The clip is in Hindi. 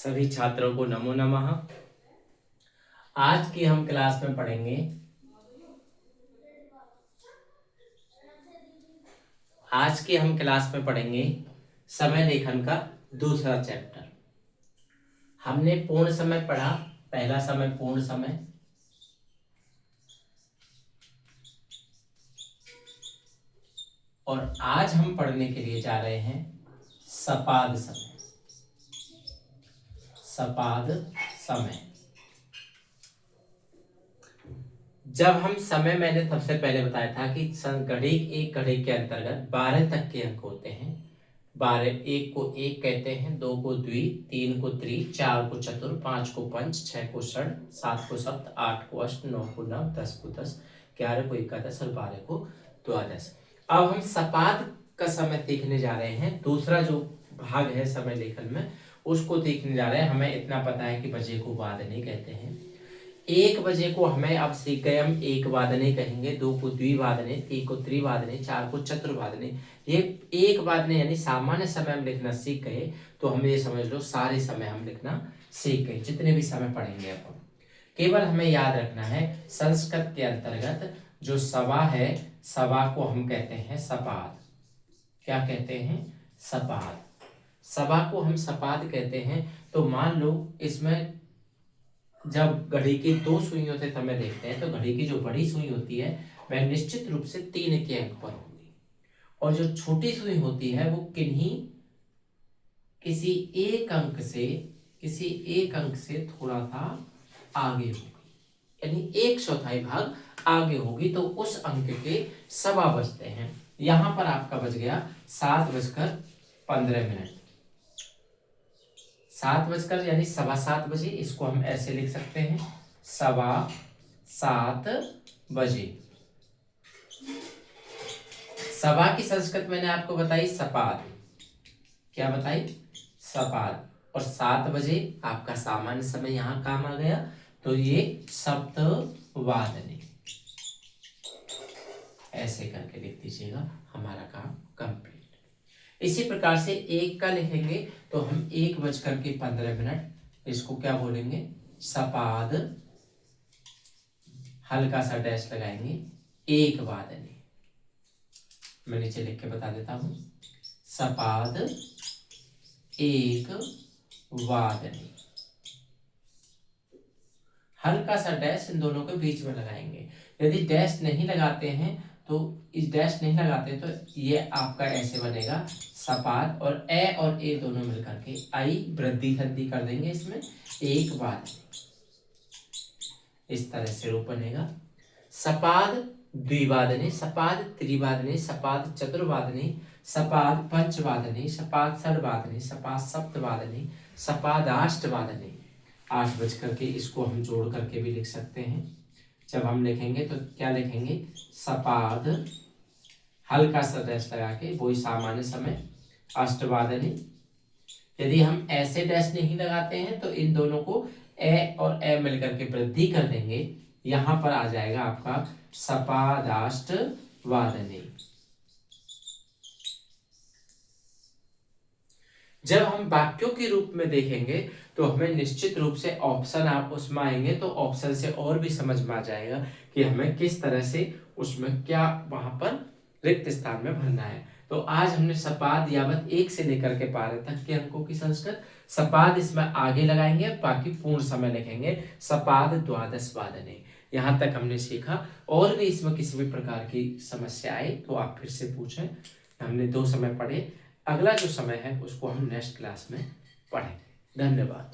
सभी छात्रों को नमो नमः। आज की हम क्लास में पढ़ेंगे समय लेखन का दूसरा चैप्टर। हमने पूर्ण समय पढ़ा, पहला समय पूर्ण समय, और आज हम पढ़ने के लिए जा रहे हैं सपाद समय। सपाद समय जब हम समय, मैंने सबसे पहले बताया था कि घड़ी, एक घड़ी के अंतर्गत 12 तक के अंक होते हैं। 12, एक को एक कहते हैं, 2 को द्वि, 3 को त्रि, 4 को चतुर, 5 को पंच, 6 को षड, 7 को सप्त, 8 को अष्ट, 9 को नव, 10 को 10, 11 को एकादश और 12 को द्वादश। अब हम सपाद का समय देखने जा रहे हैं। दूसरा जो भाग है समय लेखन में, उसको देखने जा रहे हैं। हमें इतना पता है कि बजे को वादनी कहते हैं। 1 बजे को हमें अब सीख गए, हम एक वादने कहेंगे, 2 को द्विवादने, 3 को त्रिवादने, 4 को चतुर्वादने। ये एक वादने यानी सामान्य समय हम लिखना सीख गए, तो हम ये समझ लो सारे समय हम लिखना सीख गए, जितने भी समय पढ़ेंगे अब। केवल हमें याद रखना है संस्कृत के अंतर्गत जो सवा है, सवा को हम कहते हैं सपाद। क्या कहते हैं? सपाद। सवा को हम सपाद कहते हैं। तो मान लो इसमें जब घड़ी की 2 सुइयों से समय देखते हैं, तो घड़ी की जो बड़ी सुई होती है वह निश्चित रूप से 3 के अंक पर होगी, और जो छोटी सुई होती है वो किसी एक अंक से थोड़ा सा आगे होगी, यानी 1/4 भाग आगे होगी। तो उस अंक के सवा बजते हैं। यहां पर आपका बज गया 7:15। 7 यानी 7:15 बजे, इसको हम ऐसे लिख सकते हैं 7:15 बजे। सवा की संस्कृत मैंने आपको बताई सपाद। क्या बताई? सपाद। और 7 बजे आपका सामान्य समय यहां काम आ गया, तो ये सप्तवादनी। ऐसे करके लिख दीजिएगा, हमारा काम कंप्लीट। इसी प्रकार से 1 का लिखेंगे तो हम 1:15, इसको क्या बोलेंगे? सपाद, हल्का सा डैश लगाएंगे, 1 वादनी। मैं नीचे लिख के बता देता हूं, सपाद 1 वादनी। हल्का सा डैश इन दोनों के बीच में लगाएंगे। यदि डैश नहीं लगाते हैं तो ये आपका ऐसे बनेगा सपाद, और ए और ए दोनों मिलकर के आई वृद्धि संधि कर देंगे इसमें, 1 वादनी। इस तरह से रूप बनेगा। सपाद द्विवादने, सपाद त्रिवादने, सपाद चतुर्वादने, सपाद पंचवादने, सपाद षडवादने, सपाद सप्तवादने, सपादाष्टवादने। 8 बज करके इसको हम जोड़ करके भी लिख सकते हैं। जब हम लिखेंगे तो क्या लिखेंगे? सपाद, हल्का सा डैश लगा के, वही सामान्य समय, अष्टवादनी। यदि हम ऐसे डैश नहीं लगाते हैं तो इन दोनों को ए और ए मिलकर के वृद्धि कर देंगे, यहां पर आ जाएगा आपका सपादाष्टवादनी। जब हम वाक्यों के रूप में देखेंगे तो हमें निश्चित रूप से ऑप्शन आप उसमें आएंगे, तो ऑप्शन से और भी समझ में आ जाएगा कि हमें किस तरह से उसमें क्या वहां पर रिक्त स्थान में भरना है। तो आज हमने सपाद यावत 1 से लेकर के 12 तक के अंकों की संस्कृत। सपाद इसमें आगे लगाएंगे, बाकी पूर्ण समय लिखेंगे सपाद द्वादश वादने। यहां तक हमने सीखा। और भी इसमें किसी भी प्रकार की समस्या आए तो आप फिर से पूछें। हमने 2 समय पढ़े, अगला जो समय है उसको हम नेक्स्ट क्लास में पढ़ेंगे। धन्यवाद।